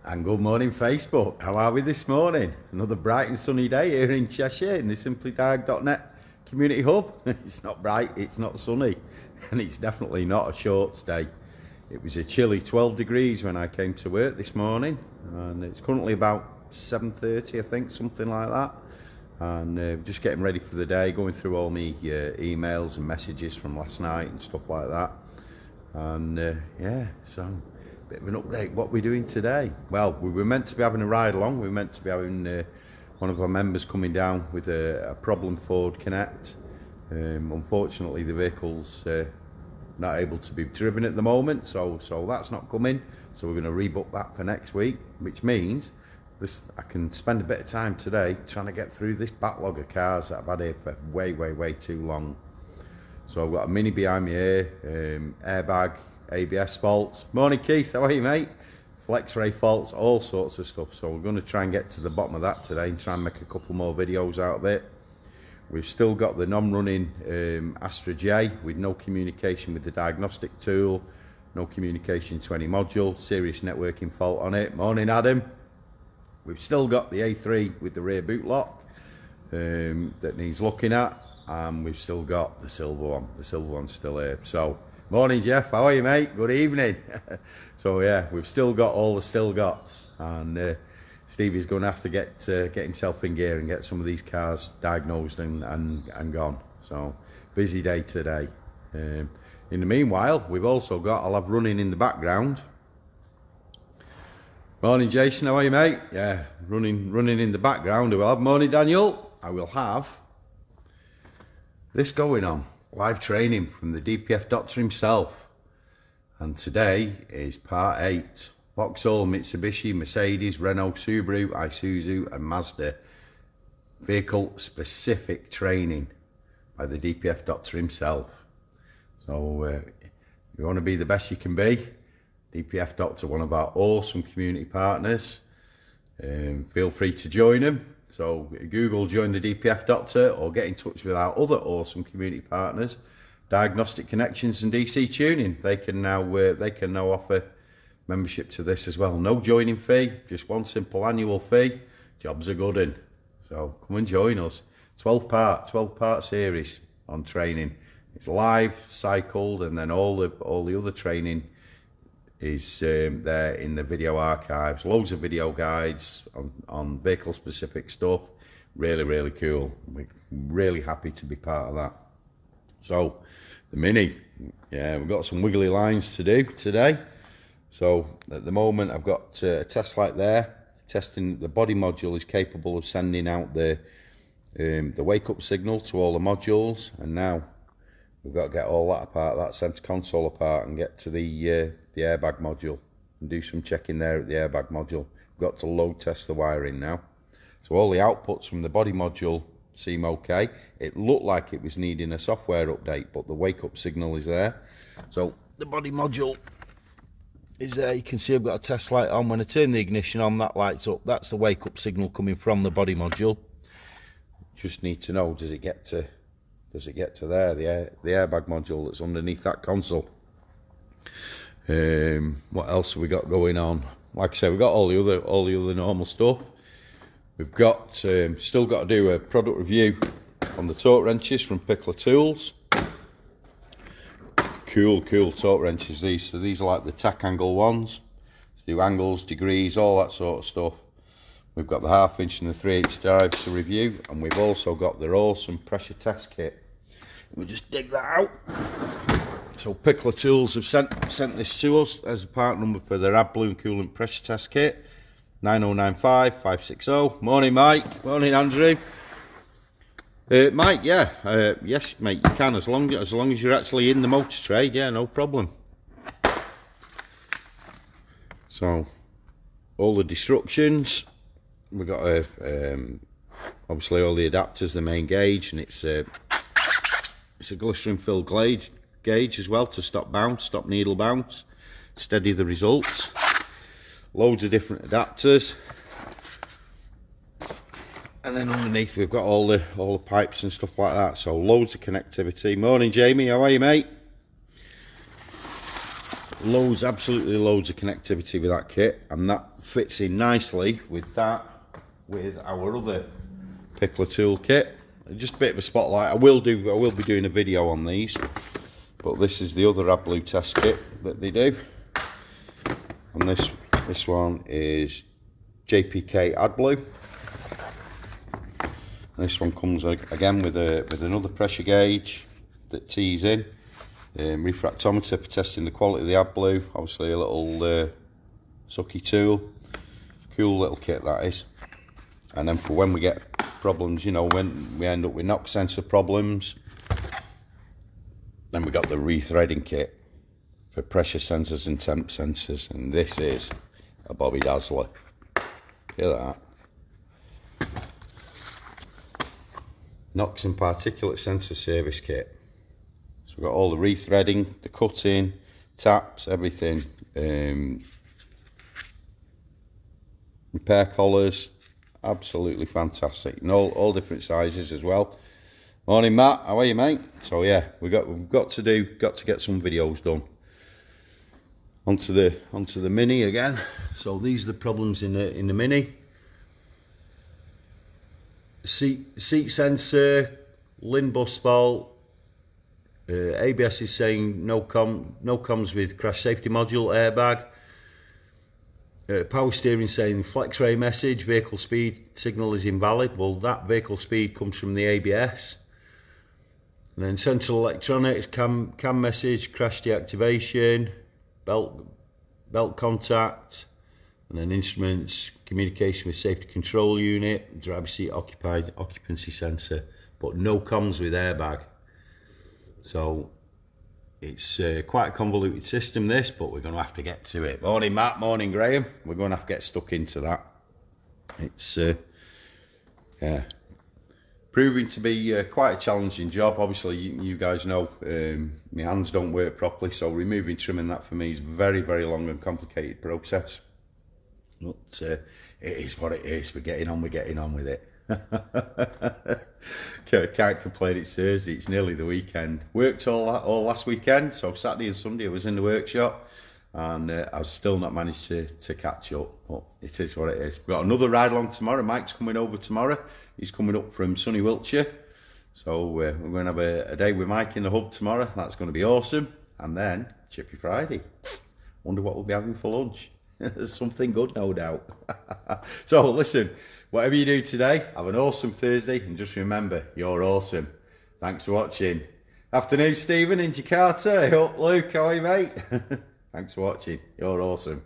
And good morning, Facebook. How are we this morning? Another bright and sunny day here in Cheshire in the SimplyDiag.net Community Hub. It's not bright, it's not sunny, and it's definitely not a shorts day. It was a chilly 12 degrees when I came to work this morning, and it's currently about 7:30, I think, something like that. And just getting ready for the day, going through all my emails and messages from last night and stuff like that. And yeah, so bit of an update. What we're doing today? Well, we were meant to be having a ride along. We were meant to be having one of our members coming down with a problem Ford Connect. Unfortunately, the vehicle's not able to be driven at the moment, so that's not coming. So we're going to rebook that for next week, which means I can spend a bit of time today trying to get through this backlog of cars that I've had here for way too long. So I've got a Mini behind me here, airbag, ABS faults. Morning Keith, how are you mate? Flex ray faults, all sorts of stuff. So we're going to try and get to the bottom of that today and try and make a couple more videos out of it. We've still got the non-running Astra J with no communication with the diagnostic tool, no communication to any module, serious networking fault on it. Morning Adam. We've still got the A3 with the rear boot lock that needs looking at, and we've still got the silver one. The silver one's still here. So morning Jeff, how are you mate? Good evening. So yeah, we've still got all the still gots, and Stevie's going to have to get himself in gear and get some of these cars diagnosed and gone. So busy day today. In the meanwhile, we've also got, I'll have running in the background. Morning Jason, how are you mate? Yeah, running in the background. I will have morning Daniel. I will have this going on. Live training from the DPF doctor himself, and today is part 8. Vauxhall, Mitsubishi, Mercedes, Renault, Subaru, Isuzu and Mazda vehicle specific training by the DPF doctor himself. So you want to be the best you can be, DPF doctor, one of our awesome community partners. Feel free to join them. So Google join the DPF doctor or get in touch with our other awesome community partners, Diagnostic Connections and DC Tuning. They can now offer membership to this as well. No joining fee, just one simple annual fee. Jobs are good in. So come and join us. 12 part series on training. It's live, cycled, and then all the other training is there in the video archives. Loads of video guides on vehicle specific stuff. Really cool. We're really happy to be part of that. So the Mini, yeah, we've got some wiggly lines to do today. So at the moment I've got a test light there testing the body module is capable of sending out the wake up signal to all the modules, and now we've got to get all that apart, that centre console apart, and get to the airbag module and do some checking there at the airbag module. We've got to load test the wiring now. So all the outputs from the body module seem okay. It looked like it was needing a software update, but the wake up signal is there. So the body module is there. You can see I've got a test light on. When I turn the ignition on, that lights up. That's the wake up signal coming from the body module. Just need to know, does it get to there, the airbag module that's underneath that console? What else have we got going on? Like I said, we've got all the other normal stuff. We've got still got to do a product review on the torque wrenches from Pickler Tools. Cool torque wrenches these. So these are like the tack angle ones. So do angles, degrees, all that sort of stuff. We've got the 1/2 inch and the 3/8 drives to review, and we've also got their awesome pressure test kit. We just dig that out. So Pickler Tools have sent this to us as a part number for their AdBlue coolant pressure test kit. 9095 560. Morning Mike. Morning Andrew. Mike, yeah, yes mate, you can, as long as you're actually in the motor trade, yeah, no problem. So all the destructions, we've got obviously all the adapters, the main gauge, and it's a glycerin filled gauge as well to stop needle bounce, steady the results. Loads of different adapters, and then underneath we've got all the pipes and stuff like that. So loads of connectivity. Morning Jamie, how are you mate? loads, absolutely loads of connectivity with that kit, and that fits in nicely with our other pickler tool kit. Just a bit of a spotlight. I will be doing a video on these, but this is the other AdBlue test kit that they do, and this one is JPK AdBlue. This one comes again with another pressure gauge that tees in, refractometer for testing the quality of the AdBlue, obviously a little sucky tool. Cool little kit that is. And then for when we get problems, you know, when we end up with knock sensor problems, then we got the rethreading kit for pressure sensors and temp sensors, and this is a Bobby Dazzler. Look at that. Knocks and particulate sensor service kit. So we've got all the rethreading, the cutting, taps, everything. Repair collars, absolutely fantastic. And all different sizes as well. Morning, Matt. How are you, mate? So yeah, we've got to get some videos done. Onto the Mini again. So these are the problems in the Mini. Seat sensor, LIN bus fault. ABS is saying no comms with crash safety module airbag. Power steering saying flex ray message, vehicle speed signal is invalid. Well, that vehicle speed comes from the ABS. And then central electronics, cam message, crash deactivation, belt contact. And then instruments, communication with safety control unit, driver seat occupancy sensor, but no comms with airbag. So it's quite a convoluted system this, but we're going to have to get to it. Morning Matt, morning Graham. We're going to have to get stuck into that. It's yeah, proving to be quite a challenging job. Obviously you guys know my hands don't work properly, so removing trim and that for me is very, very long and complicated process. But it is what it is. We're getting on with it. Can't complain. It's Thursday, it's nearly the weekend. Worked all last weekend, so Saturday and Sunday I was in the workshop, and I've still not managed to catch up, but it is what it is. We've got another ride along tomorrow. Mike's coming over tomorrow. He's coming up from sunny Wiltshire, so we're going to have a day with Mike in the hub tomorrow. That's going to be awesome. And then Chippy Friday. Wonder what we'll be having for lunch. Something good, no doubt. So listen, whatever you do today, have an awesome Thursday, and just remember, you're awesome. Thanks for watching. Afternoon, Stephen in Jakarta. I hope, Luke, how are you, mate? Thanks for watching. You're awesome.